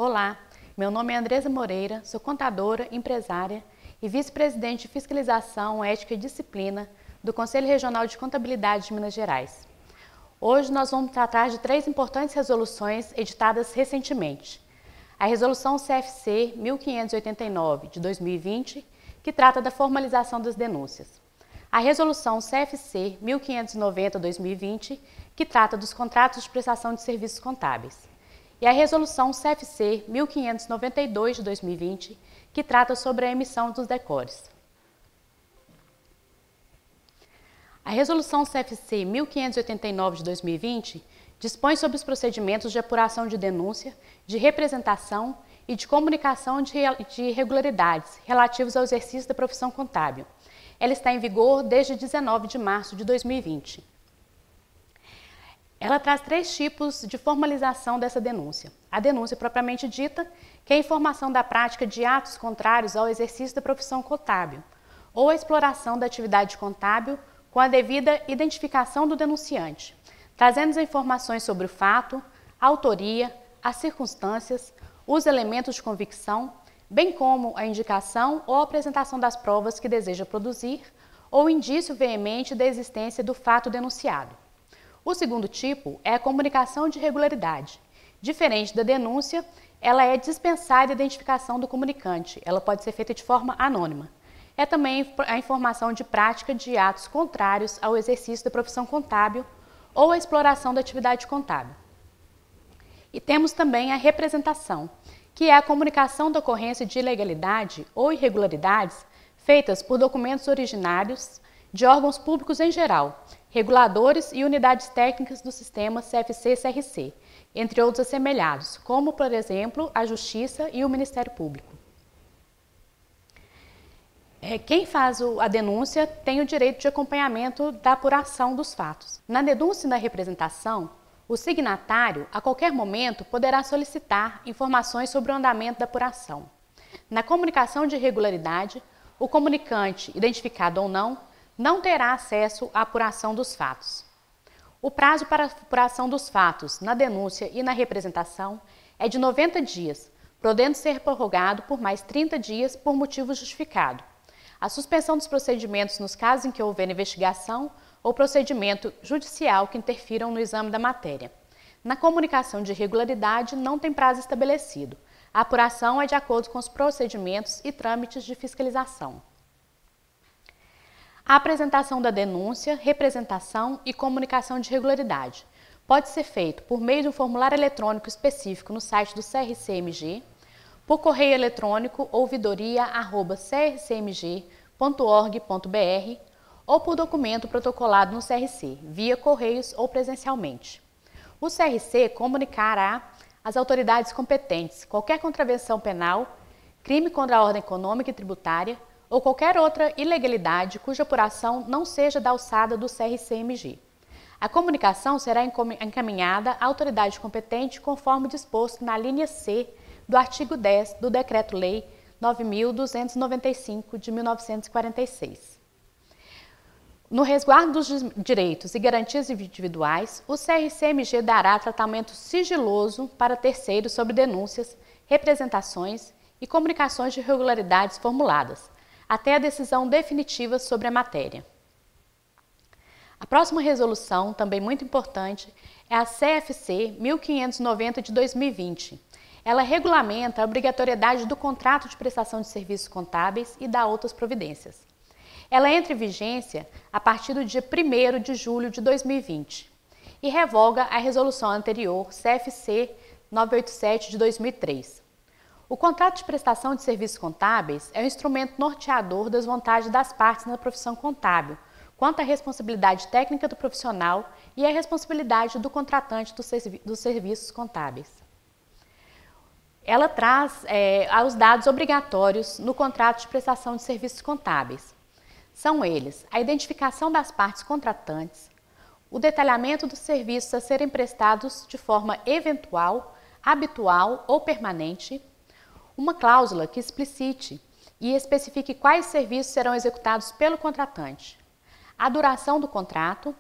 Olá, meu nome é Andresa Moreira, sou contadora, empresária e vice-presidente de Fiscalização, Ética e Disciplina do Conselho Regional de Contabilidade de Minas Gerais. Hoje nós vamos tratar de 3 importantes resoluções editadas recentemente. A Resolução CFC 1589 de 2020, que trata da formalização das denúncias. A Resolução CFC 1590-2020, que trata dos contratos de prestação de serviços contábeis. E a Resolução CFC 1592 de 2020, que trata sobre a emissão dos decores. A Resolução CFC 1589 de 2020 dispõe sobre os procedimentos de apuração de denúncia, de representação e de comunicação de irregularidades relativos ao exercício da profissão contábil. Ela está em vigor desde 19 de março de 2020. Ela traz 3 tipos de formalização dessa denúncia. A denúncia propriamente dita, que é a informação da prática de atos contrários ao exercício da profissão contábil, ou a exploração da atividade contábil com a devida identificação do denunciante, trazendo as informações sobre o fato, a autoria, as circunstâncias, os elementos de convicção, bem como a indicação ou a apresentação das provas que deseja produzir ou indício veemente da existência do fato denunciado. O segundo tipo é a comunicação de irregularidade. Diferente da denúncia, ela é dispensada a identificação do comunicante, ela pode ser feita de forma anônima. É também a informação de prática de atos contrários ao exercício da profissão contábil ou a exploração da atividade contábil. E temos também a representação, que é a comunicação da ocorrência de ilegalidade ou irregularidades feitas por documentos originários de órgãos públicos em geral, reguladores e unidades técnicas do sistema CFC e CRC, entre outros assemelhados, como, por exemplo, a Justiça e o Ministério Público. Quem faz a denúncia tem o direito de acompanhamento da apuração dos fatos. Na denúncia e na representação, o signatário, a qualquer momento, poderá solicitar informações sobre o andamento da apuração. Na comunicação de irregularidade, o comunicante, identificado ou não terá acesso à apuração dos fatos. O prazo para a apuração dos fatos na denúncia e na representação é de 90 dias, podendo ser prorrogado por mais 30 dias por motivo justificado. A suspensão dos procedimentos nos casos em que houver investigação ou procedimento judicial que interfiram no exame da matéria. Na comunicação de irregularidade não tem prazo estabelecido. A apuração é de acordo com os procedimentos e trâmites de fiscalização. A apresentação da denúncia, representação e comunicação de irregularidade pode ser feito por meio de um formulário eletrônico específico no site do CRCMG, por correio eletrônico ouvidoria@crcmg.org.br ou por documento protocolado no CRC, via correios ou presencialmente. O CRC comunicará às autoridades competentes qualquer contravenção penal, crime contra a ordem econômica e tributária ou qualquer outra ilegalidade cuja apuração não seja da alçada do CRCMG. A comunicação será encaminhada à autoridade competente conforme disposto na linha C do artigo 10 do Decreto-Lei 9.295 de 1946. No resguardo dos direitos e garantias individuais, o CRCMG dará tratamento sigiloso para terceiros sobre denúncias, representações e comunicações de irregularidades formuladas, até a decisão definitiva sobre a matéria. A próxima resolução, também muito importante, é a CFC 1590 de 2020. Ela regulamenta a obrigatoriedade do contrato de prestação de serviços contábeis e dá outras providências. Ela entra em vigência a partir do dia 1º de julho de 2020 e revoga a resolução anterior, CFC 987 de 2003. O contrato de prestação de serviços contábeis é um instrumento norteador das vontades das partes na profissão contábil, quanto à responsabilidade técnica do profissional e à responsabilidade do contratante dos serviços contábeis. Ela traz os dados obrigatórios no contrato de prestação de serviços contábeis. São eles a identificação das partes contratantes, o detalhamento dos serviços a serem prestados de forma eventual, habitual ou permanente, uma cláusula que explicite e especifique quais serviços serão executados pelo contratante, a duração do contrato,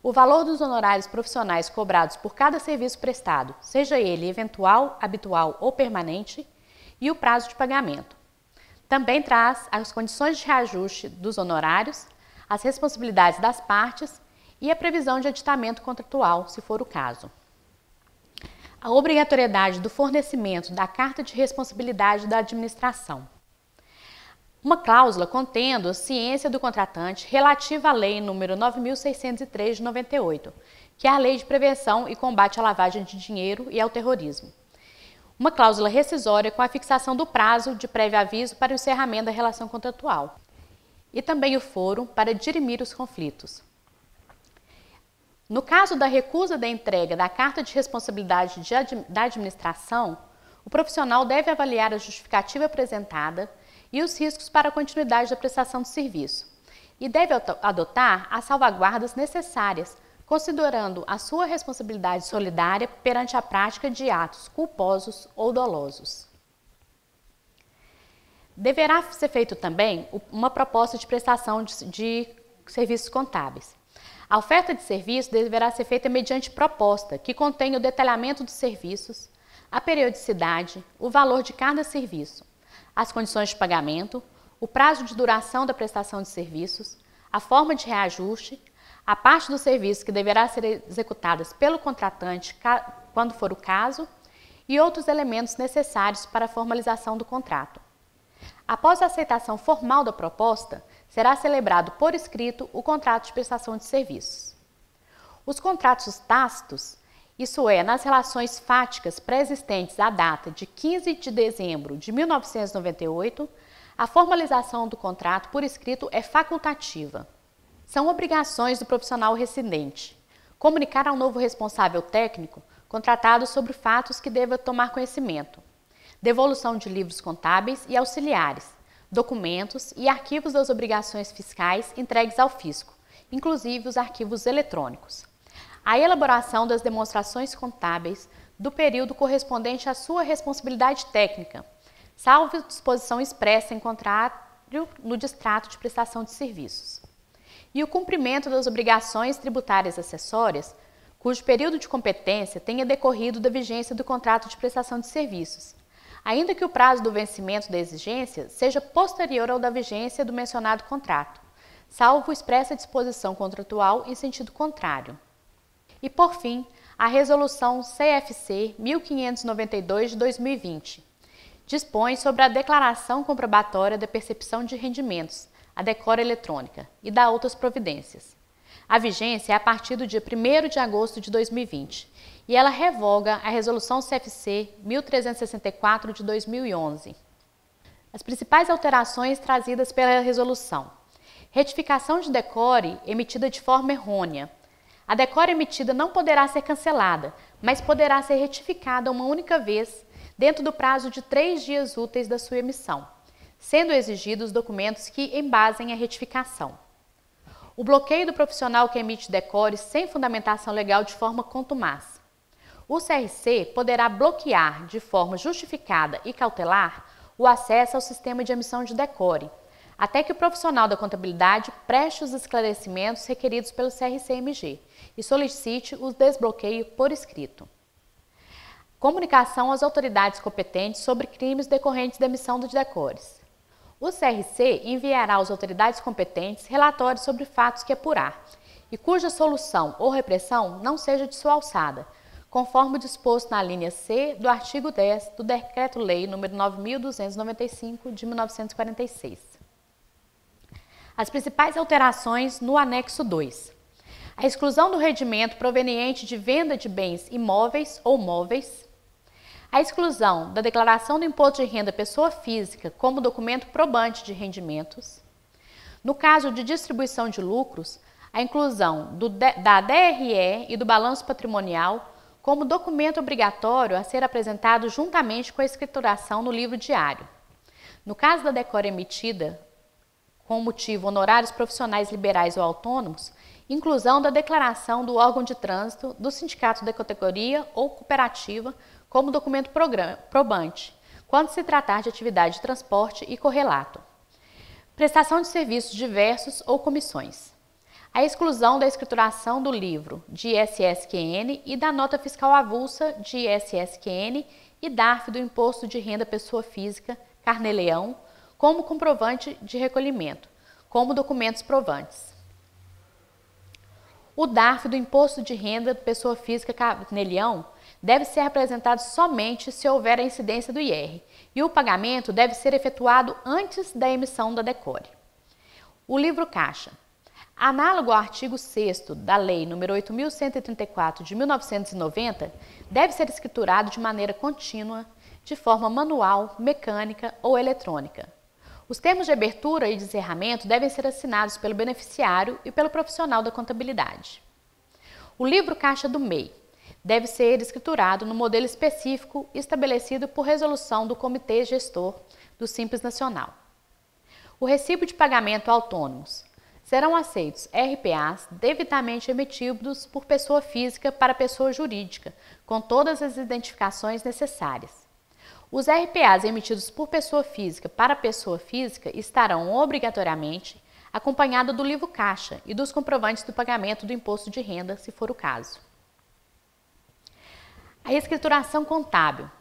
o valor dos honorários profissionais cobrados por cada serviço prestado, seja ele eventual, habitual ou permanente, e o prazo de pagamento. Também traz as condições de reajuste dos honorários, as responsabilidades das partes e a previsão de aditamento contratual, se for o caso. A obrigatoriedade do fornecimento da carta de responsabilidade da administração. Uma cláusula contendo a ciência do contratante relativa à Lei nº 9.603 de 98, que é a Lei de Prevenção e Combate à Lavagem de Dinheiro e ao Terrorismo. Uma cláusula rescisória com a fixação do prazo de prévio aviso para o encerramento da relação contratual. E também o foro para dirimir os conflitos. No caso da recusa da entrega da carta de responsabilidade da administração, o profissional deve avaliar a justificativa apresentada e os riscos para a continuidade da prestação de serviço, e deve adotar as salvaguardas necessárias, considerando a sua responsabilidade solidária perante a prática de atos culposos ou dolosos. Deverá ser feito também uma proposta de prestação de serviços contábeis. A oferta de serviço deverá ser feita mediante proposta, que contenha o detalhamento dos serviços, a periodicidade, o valor de cada serviço, as condições de pagamento, o prazo de duração da prestação de serviços, a forma de reajuste, a parte do serviço que deverá ser executadas pelo contratante, quando for o caso, e outros elementos necessários para a formalização do contrato. Após a aceitação formal da proposta, será celebrado por escrito o contrato de prestação de serviços. Os contratos tácitos, isso é, nas relações fáticas pré-existentes à data de 15 de dezembro de 1998, a formalização do contrato por escrito é facultativa. São obrigações do profissional residente comunicar ao novo responsável técnico contratado sobre fatos que deva tomar conhecimento, devolução de livros contábeis e auxiliares, documentos e arquivos das obrigações fiscais entregues ao fisco, inclusive os arquivos eletrônicos. A elaboração das demonstrações contábeis do período correspondente à sua responsabilidade técnica, salvo disposição expressa em contrário no distrato de prestação de serviços. E o cumprimento das obrigações tributárias acessórias, cujo período de competência tenha decorrido da vigência do contrato de prestação de serviços, ainda que o prazo do vencimento da exigência seja posterior ao da vigência do mencionado contrato, salvo expressa disposição contratual em sentido contrário. E, por fim, a Resolução CFC 1592 de 2020 dispõe sobre a declaração comprobatória da percepção de rendimentos, a decora eletrônica, e dá outras providências. A vigência é a partir do dia 1º de agosto de 2020 e ela revoga a Resolução CFC 1364 de 2011. As principais alterações trazidas pela resolução: retificação de decore emitida de forma errônea. A decora emitida não poderá ser cancelada, mas poderá ser retificada uma única vez dentro do prazo de 3 dias úteis da sua emissão, sendo exigidos documentos que embasem a retificação. O bloqueio do profissional que emite decores sem fundamentação legal de forma contumaz. O CRC poderá bloquear de forma justificada e cautelar o acesso ao sistema de emissão de decore, até que o profissional da contabilidade preste os esclarecimentos requeridos pelo CRC-MG e solicite o desbloqueio por escrito. Comunicação às autoridades competentes sobre crimes decorrentes da emissão de decores. O CRC enviará às autoridades competentes relatórios sobre fatos que apurar e cuja solução ou repressão não seja de sua alçada, conforme disposto na linha C do artigo 10 do Decreto-Lei nº 9.295 de 1946. As principais alterações no anexo 2. A exclusão do rendimento proveniente de venda de bens imóveis ou móveis. A exclusão da declaração do imposto de renda pessoa física como documento probante de rendimentos. No caso de distribuição de lucros, a inclusão da DRE e do balanço patrimonial como documento obrigatório a ser apresentado juntamente com a escrituração no livro diário. No caso da decora emitida com motivo honorários profissionais liberais ou autônomos, inclusão da declaração do órgão de trânsito, do sindicato da categoria ou cooperativa como documento probante, quando se tratar de atividade de transporte e correlato. Prestação de serviços diversos ou comissões. a exclusão da escrituração do livro de ISSQN e da nota fiscal avulsa de ISSQN e DARF do Imposto de Renda Pessoa Física, Carnê-Leão, como comprovante de recolhimento, como documentos provantes. O DARF do Imposto de Renda Pessoa Física, Carnê-Leão, deve ser apresentado somente se houver a incidência do IR, e o pagamento deve ser efetuado antes da emissão da DECORE. O livro caixa. Análogo ao artigo 6º da Lei nº 8.134 de 1990, deve ser escriturado de maneira contínua, de forma manual, mecânica ou eletrônica. Os termos de abertura e de encerramento devem ser assinados pelo beneficiário e pelo profissional da contabilidade. O livro caixa do MEI deve ser escriturado no modelo específico estabelecido por resolução do Comitê Gestor do Simples Nacional. O recibo de pagamento autônomos. Serão aceitos RPAs devidamente emitidos por pessoa física para pessoa jurídica, com todas as identificações necessárias. Os RPAs emitidos por pessoa física para pessoa física estarão obrigatoriamente acompanhados do livro caixa e dos comprovantes do pagamento do imposto de renda, se for o caso. A escrituração contábil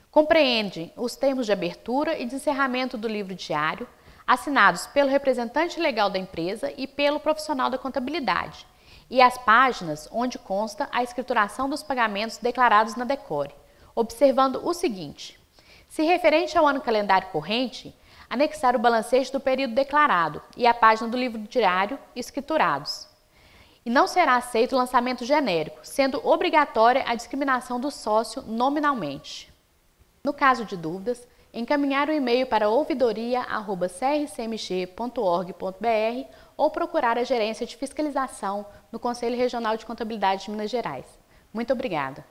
compreende os termos de abertura e de encerramento do livro diário, assinados pelo representante legal da empresa e pelo profissional da contabilidade, e as páginas onde consta a escrituração dos pagamentos declarados na DECORE, observando o seguinte: se referente ao ano calendário corrente, anexar o balancete do período declarado e a página do livro diário escriturados. E não será aceito o lançamento genérico, sendo obrigatória a discriminação do sócio nominalmente. No caso de dúvidas, encaminhar o e-mail para ouvidoria@crcmg.org.br ou procurar a Gerência de Fiscalização no Conselho Regional de Contabilidade de Minas Gerais. Muito obrigada!